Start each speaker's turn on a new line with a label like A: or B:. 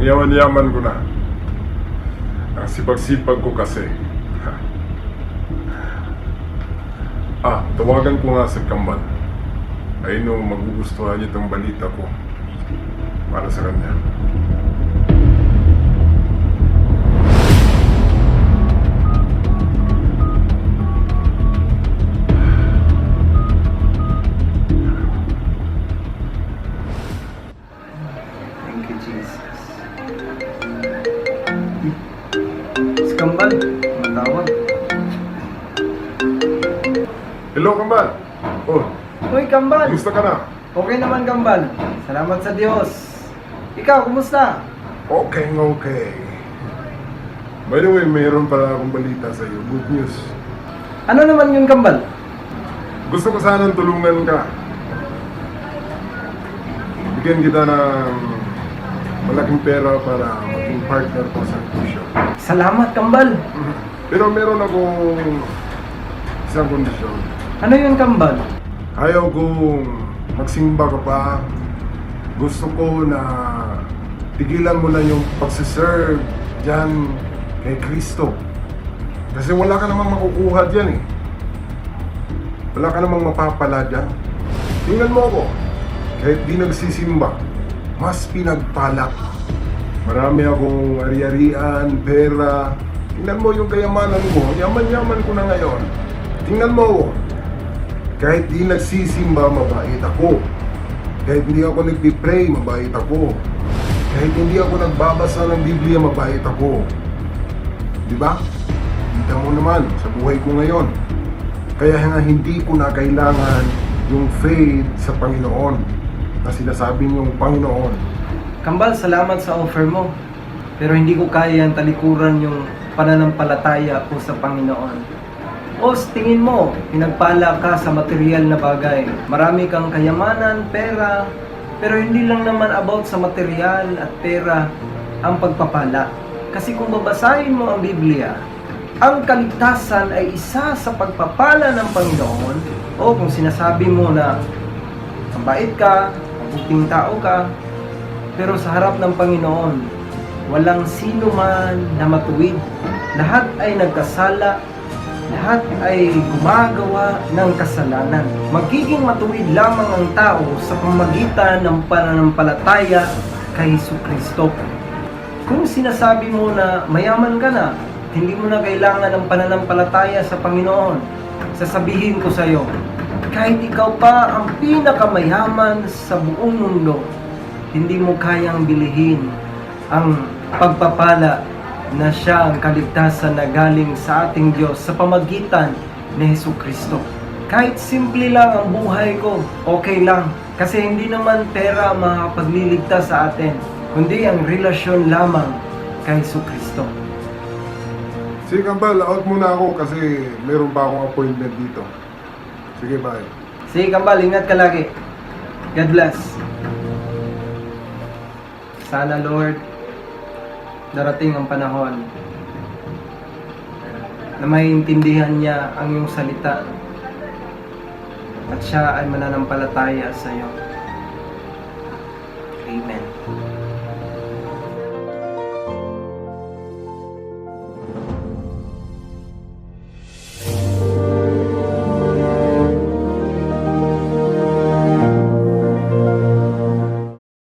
A: yaman-yaman ko na. Ang sipag-sipag ko kasi. Tawagan ko nga si Kambal. I know magugustuhan niya itong balita ko para sa kanya.
B: Thank you, Jesus. Si Kambal, matawag.
A: Hello, Kambal! Oh,
B: Uy, Kambal!
A: gusto ka na?
B: Okay naman, Kambal. Salamat sa Diyos. Ikaw, kumusta?
A: Okay. By the way, mayroon pala akong balita sa iyo. Good news.
B: Ano naman yun, Kambal?
A: Gusto ko sanang tulungan ka. Bigyan kita ng malaking pera para maging partner ko sa negosyo.
B: Salamat, Kambal.
A: Pero meron akong isang kondisyon.
B: Ano yun, Kambal?
A: Ayaw kong magsimba ka pa. Gusto ko na tigilan mo na yung pagsiserve dyan kay Kristo. Kasi wala ka namang makukuha dyan eh. Wala ka namang mapapala dyan. Tingnan mo ako. Kahit di nagsisimba, mas pinagpala. Marami akong ari-arian, pera. Tingnan mo yung kayamanan ko. Yaman-yaman ko na ngayon. Tingnan mo ako. Kahit di nagsisimba, mabait ako. Kahit hindi ako nagpipray, mabait ako. Kahit hindi ako nagbabasa ng Biblia, mabait ako. Diba? Kita mo naman sa buhay ko ngayon. Kaya nga hindi ko na kailangan yung faith sa Panginoon na sinasabi niyong Panginoon.
B: Kambal, salamat sa offer mo. Pero hindi ko kaya ang talikuran yung pananampalataya ko sa Panginoon. O tingin mo, pinagpala ka sa material na bagay. Marami kang kayamanan, pera, pero hindi lang naman about sa material at pera ang pagpapala. Kasi kung babasahin mo ang Biblia, ang kaligtasan ay isa sa pagpapala ng Panginoon. O kung sinasabi mo na mabait ka, mabuting tao ka, pero sa harap ng Panginoon, walang sino man na matuwid. Lahat ay nagkasala, lahat ay gumagawa ng kasalanan. Magiging matuwid lamang ang tao sa pamamagitan ng pananampalataya kay Jesucristo. Kung sinasabi mo na mayaman ka na, hindi mo na kailangan ng pananampalataya sa Panginoon, sasabihin ko sa iyo, kahit ikaw pa ang pinakamayaman sa buong mundo, hindi mo kayang bilihin ang pagpapala na siya ang kaligtasan na galing sa ating Diyos sa pamagitan ni Jesucristo. Kahit simple lang ang buhay ko, okay lang. Kasi hindi naman pera makapagliligtas sa atin, kundi ang relasyon lamang kay Jesucristo.
A: Sige Kambal, out muna ako kasi meron pa akong appointment dito. Sige, bye.
B: Sige Kambal, ingat ka lagi. God bless. Sana Lord, darating ang panahon na maintindihan niya ang iyong salita at siya ay mananampalataya sa iyo. Amen.